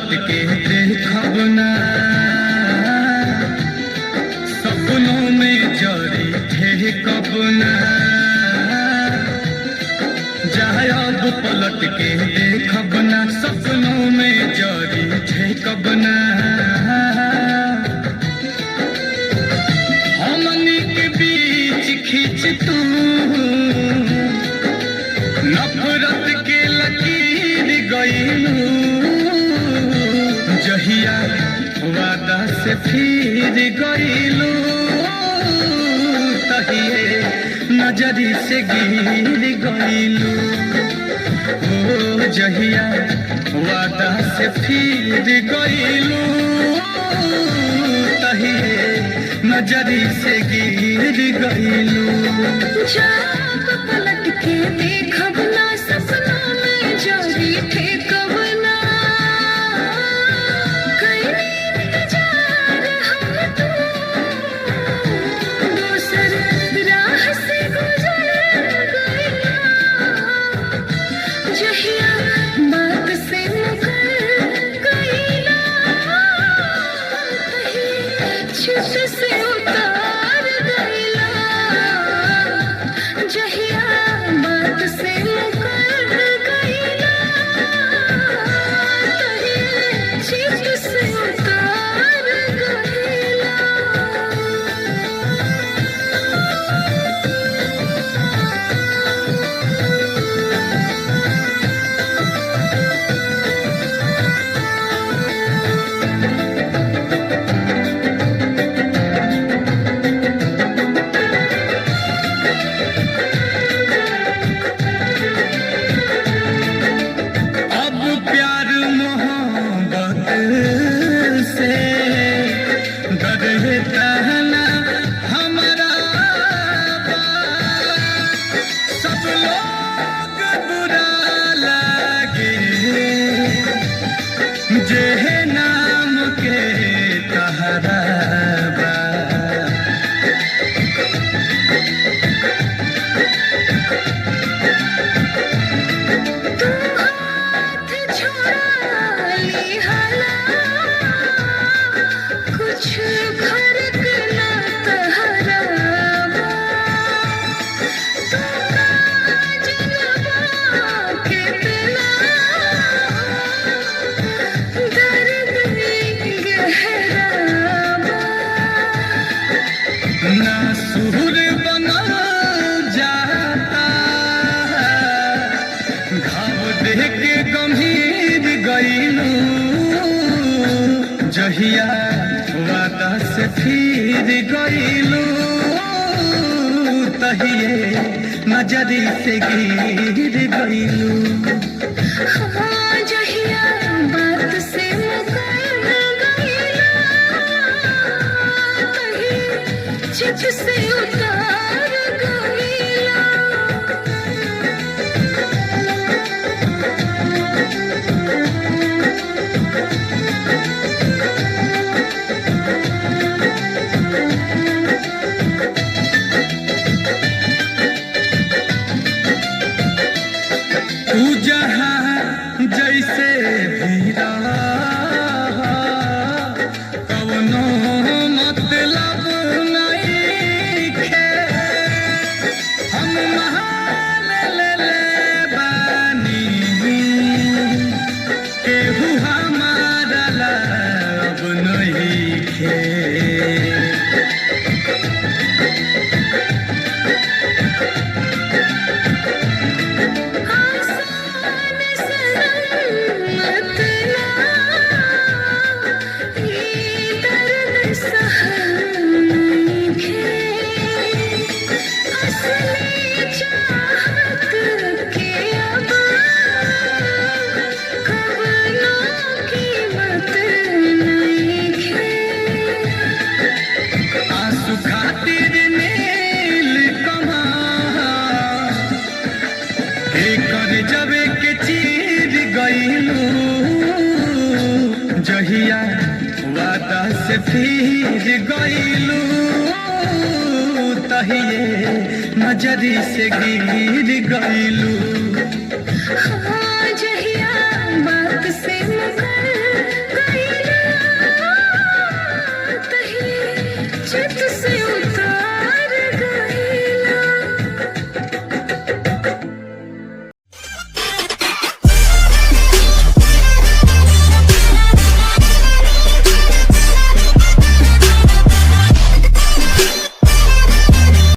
पलट के देखब ना, सपनों में जड़ी थे कब ना, जाए अब पलट के देखब ना, सपनों में जड़ी थे कब ना। हमनी के बीच खींच तू नफरत के लकीर गईलू, जहिया वादा से फिर गईलू, तहिए नजरी से गिर गईलू। ओ जहिया वादा से फिर गईलू, तहिए नजरी से गिर गईलू। जब पलट के देखब ना, सपनों में जड़ी थे कब ना, कईनी इंतजार हम तू दूसर राह से गुजर गईला, जहिया बात से मुकर गईला, तही छुप से उतार गईला, जहिया बात से मुकर गईला, तही छुप से उतार गईला। अब प्यार मोहब्बत से डरता ना हमारा बा, सब लोग बुरा लगे जे नाम के तहरा बा। तू हाथ छोड़ा ली हाला, कुछ फर्क ना तहरा बा, तू काजलवा कितना दर्द गहरा बा। ना सुर बना जाता, घाव देख के गंभीर गईलू, जहिया वादा से फिर गईलू, तहिए नजरी से गिर गईलू। हाँ, जहिया बात से मुकर गईला, तही चित से उतार गईला। तू जहाँ जैसे भी रहा, कवनो मतलब नहीं खे, हम मान ले बानी, केहू हमारा लब नहीं खे। आसान सलामत ना, ये दर्द सहन खे, असली चाहत के अब कवनो कीमत नहीं खे। आंसू खातिर नील कमा कर जबे के चीर गईलू, जहिया वादा से फिर गईलू, तहिए नजरी से गिर गईलू।